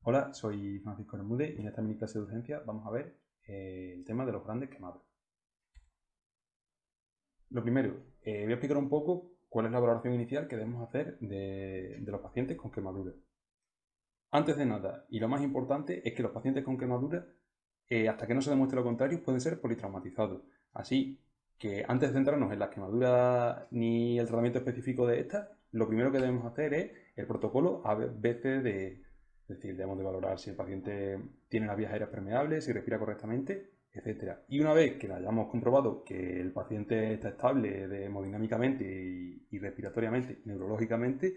Hola, soy Francisco Bermúdez y en esta mini clase de urgencia vamos a ver el tema de los grandes quemados. Lo primero, voy a explicar un poco cuál es la valoración inicial que debemos hacer de los pacientes con quemaduras. Antes de nada, y lo más importante, es que los pacientes con quemaduras, hasta que no se demuestre lo contrario, pueden ser politraumatizados. Así que antes de centrarnos en las quemaduras ni el tratamiento específico de estas, lo primero que debemos hacer es el protocolo ABCD. Es decir, debemos de valorar si el paciente tiene las vías aéreas permeables, si respira correctamente, etcétera. Y una vez que hayamos comprobado que el paciente está estable hemodinámicamente y respiratoriamente, neurológicamente,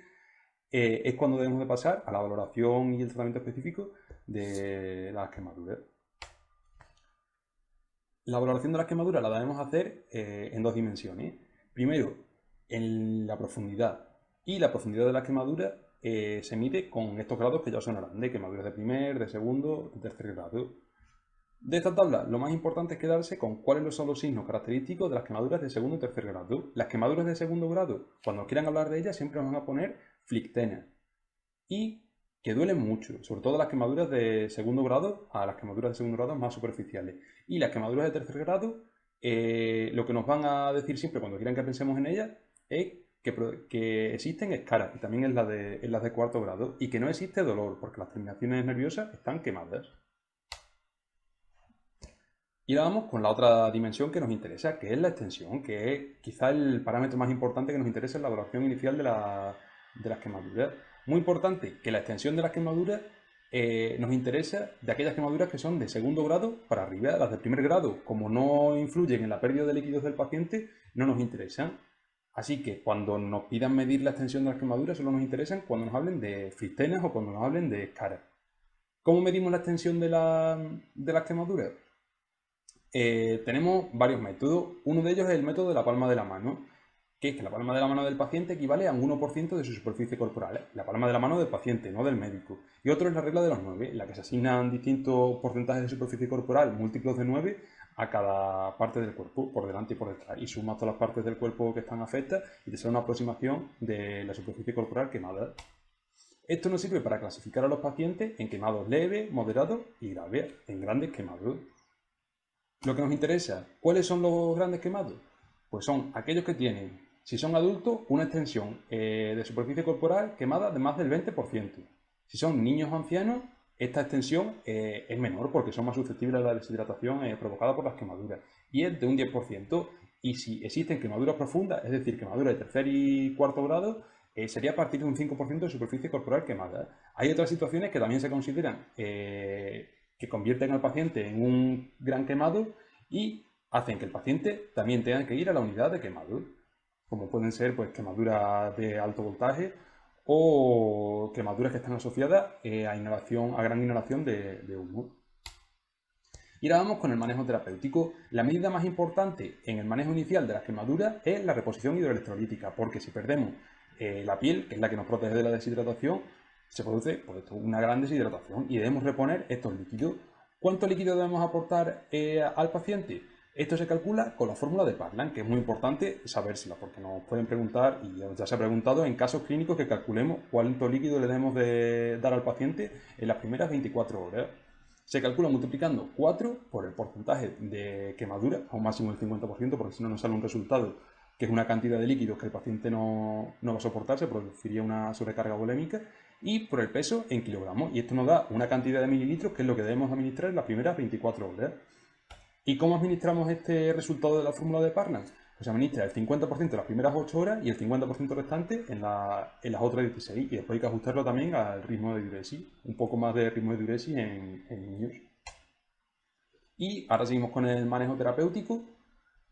es cuando debemos de pasar a la valoración y el tratamiento específico de las quemaduras. La valoración de las quemaduras la debemos hacer en dos dimensiones. Primero, en la profundidad. Y la profundidad de las quemaduras se mide con estos grados que ya os sonarán, de quemaduras de primer, de segundo, de tercer grado. De esta tabla, lo más importante es quedarse con cuáles son los signos característicos de las quemaduras de segundo y tercer grado. Las quemaduras de segundo grado, cuando quieran hablar de ellas, siempre nos van a poner flictena. Y que duelen mucho, sobre todo las quemaduras de segundo grado a las quemaduras de segundo grado más superficiales. Y las quemaduras de tercer grado, lo que nos van a decir siempre cuando quieran que pensemos en ellas es que existen escaras, y también en las de cuarto grado, y que no existe dolor, porque las terminaciones nerviosas están quemadas. Y ahora vamos con la otra dimensión que nos interesa, que es la extensión, que es quizá el parámetro más importante que nos interesa en la evaluación inicial de las quemaduras. Muy importante que la extensión de las quemaduras nos interesa de aquellas quemaduras que son de segundo grado para arriba. Las de primer grado, como no influyen en la pérdida de líquidos del paciente, no nos interesan. Así que cuando nos pidan medir la extensión de las quemaduras, solo nos interesan cuando nos hablen de fristenas o cuando nos hablen de escaras. ¿Cómo medimos la extensión de las quemaduras? Tenemos varios métodos. Uno de ellos es el método de la palma de la mano, que es que la palma de la mano del paciente equivale a un 1% de su superficie corporal. La palma de la mano del paciente, no del médico. Y otro es la regla de los 9, en la que se asignan distintos porcentajes de superficie corporal, múltiplos de 9, a cada parte del cuerpo, por delante y por detrás. Y sumas todas las partes del cuerpo que están afectadas y te sale una aproximación de la superficie corporal quemada. Esto nos sirve para clasificar a los pacientes en quemados leves, moderados y graves, en grandes quemados. Lo que nos interesa, ¿cuáles son los grandes quemados? Pues son aquellos que tienen, si son adultos, una extensión de superficie corporal quemada de más del 20%. Si son niños o ancianos, esta extensión es menor porque son más susceptibles a la deshidratación provocada por las quemaduras y es de un 10%. Y si existen quemaduras profundas, es decir, quemaduras de tercer y cuarto grado, sería a partir de un 5% de superficie corporal quemada. Hay otras situaciones que también se consideran que convierten al paciente en un gran quemado y hacen que el paciente también tenga que ir a la unidad de quemado, como pueden ser pues, quemaduras de alto voltaje o quemaduras que están asociadas a gran inhalación de humo. Y ahora vamos con el manejo terapéutico. La medida más importante en el manejo inicial de las quemaduras es la reposición hidroelectrolítica, porque si perdemos la piel, que es la que nos protege de la deshidratación, se produce pues, una gran deshidratación y debemos reponer estos líquidos. ¿Cuánto líquido debemos aportar al paciente? Esto se calcula con la fórmula de Parlan, que es muy importante sabérsela, porque nos pueden preguntar, y ya se ha preguntado, en casos clínicos que calculemos cuánto líquido le debemos de dar al paciente en las primeras 24 horas. Se calcula multiplicando 4 por el porcentaje de quemadura, a un máximo del 50%, porque si no nos sale un resultado que es una cantidad de líquidos que el paciente no va a soportar, se produciría una sobrecarga volémica, y por el peso en kilogramos. Y esto nos da una cantidad de mililitros, que es lo que debemos administrar en las primeras 24 horas. ¿Y cómo administramos este resultado de la fórmula de Parlan? Pues se administra el 50% en las primeras 8 horas y el 50% restante en las otras 16. Y después hay que ajustarlo también al ritmo de diuresis. Un poco más de ritmo de diuresis en niños. Y ahora seguimos con el manejo terapéutico,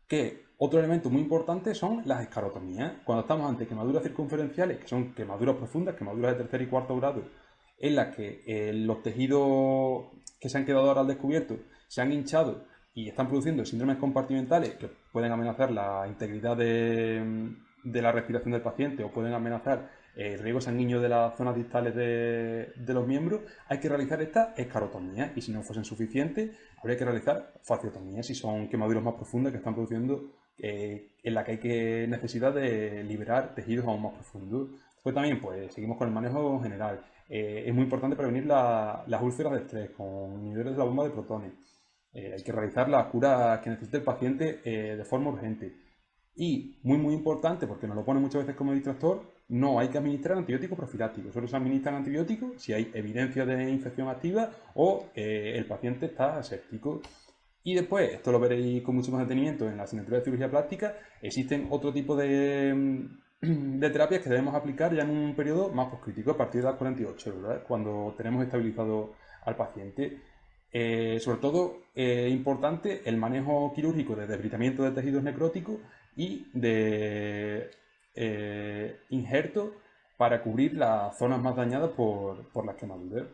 que otro elemento muy importante son las escarotomías. Cuando estamos ante quemaduras circunferenciales, que son quemaduras profundas, quemaduras de tercer y cuarto grado, en las que los tejidos que se han quedado ahora al descubierto se han hinchado y están produciendo síndromes compartimentales que pueden amenazar la integridad de la respiración del paciente o pueden amenazar el riego sanguíneo de las zonas distales de los miembros, hay que realizar esta escarotomía y si no fuesen suficientes, habría que realizar fasciotomía si son quemaduras más profundas que están produciendo en la que hay necesidad de liberar tejidos aún más profundos. Después también pues, seguimos con el manejo general. es muy importante prevenir las úlceras de estrés con niveles de la bomba de protones. Hay que realizar las curas que necesite el paciente de forma urgente. Y muy importante, porque nos lo pone muchas veces como distractor, no hay que administrar antibióticos profilácticos. Solo se administran antibióticos si hay evidencia de infección activa o el paciente está aséptico. Y después, esto lo veréis con mucho más detenimiento en la asignatura de cirugía plástica, existen otro tipo de terapias que debemos aplicar ya en un periodo más poscrítico, a partir de las 48, ¿verdad? Cuando tenemos estabilizado al paciente. Sobre todo, importante el manejo quirúrgico de debridamiento de tejidos necróticos y de injerto para cubrir las zonas más dañadas por las quemaduras.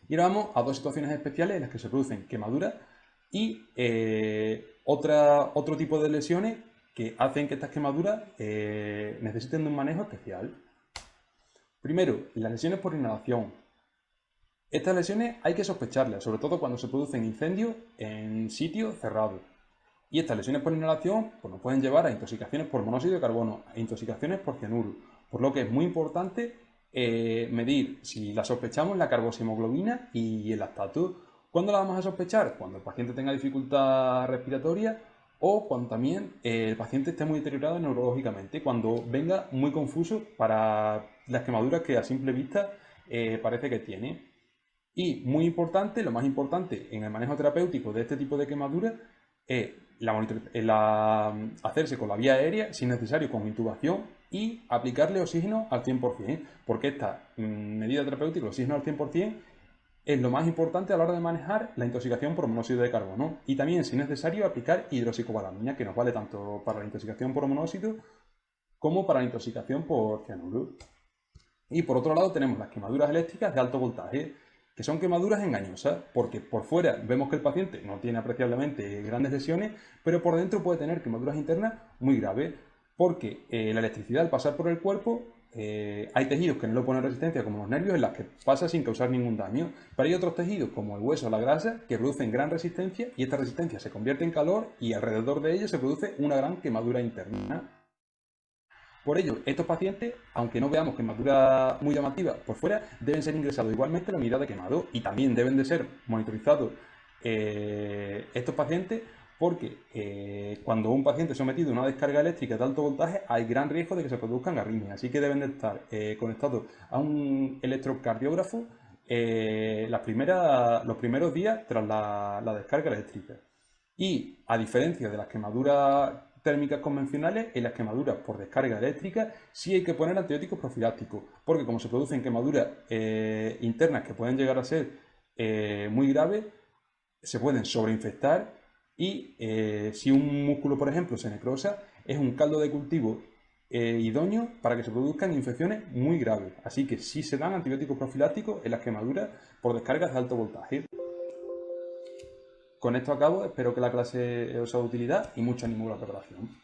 Y ahora vamos a dos situaciones especiales en las que se producen quemaduras y otro tipo de lesiones que hacen que estas quemaduras necesiten de un manejo especial. Primero, las lesiones por inhalación. Estas lesiones hay que sospecharlas, sobre todo cuando se producen incendios en sitios cerrados. Y estas lesiones por inhalación pues, nos pueden llevar a intoxicaciones por monóxido de carbono, a intoxicaciones por cianuro, por lo que es muy importante medir, si la sospechamos, la carboxhemoglobina y el lactato. ¿Cuándo la vamos a sospechar? Cuando el paciente tenga dificultad respiratoria o cuando también el paciente esté muy deteriorado neurológicamente, cuando venga muy confuso para las quemaduras que a simple vista parece que tiene. Y muy importante, lo más importante en el manejo terapéutico de este tipo de quemaduras es hacerse con la vía aérea, si es necesario con intubación, y aplicarle oxígeno al 100%, porque esta medida terapéutica, el oxígeno al 100%, es lo más importante a la hora de manejar la intoxicación por monóxido de carbono. Y también, si es necesario, aplicar hidroxicobalamina, que nos vale tanto para la intoxicación por monóxido como para la intoxicación por cianuro. Y por otro lado tenemos las quemaduras eléctricas de alto voltaje, que son quemaduras engañosas, porque por fuera vemos que el paciente no tiene apreciablemente grandes lesiones, pero por dentro puede tener quemaduras internas muy graves, porque la electricidad al pasar por el cuerpo, hay tejidos que no le ponen resistencia, como los nervios, en las que pasa sin causar ningún daño, pero hay otros tejidos, como el hueso o la grasa, que producen gran resistencia, y esta resistencia se convierte en calor, y alrededor de ello se produce una gran quemadura interna. Por ello, estos pacientes, aunque no veamos quemaduras muy llamativas por fuera, deben ser ingresados igualmente a la unidad de quemado y también deben de ser monitorizados estos pacientes porque cuando un paciente es sometido a una descarga eléctrica de alto voltaje hay gran riesgo de que se produzcan arritmias, así que deben de estar conectados a un electrocardiógrafo los primeros días tras la descarga eléctrica. Y a diferencia de las quemaduras térmicas convencionales, en las quemaduras por descarga eléctrica sí hay que poner antibióticos profilácticos, porque como se producen quemaduras internas que pueden llegar a ser muy graves, se pueden sobreinfectar y si un músculo, por ejemplo, se necrosa, es un caldo de cultivo idóneo para que se produzcan infecciones muy graves. Así que sí se dan antibióticos profilácticos en las quemaduras por descargas de alto voltaje. Con esto acabo, espero que la clase os sea de utilidad y mucho ánimo con la preparación.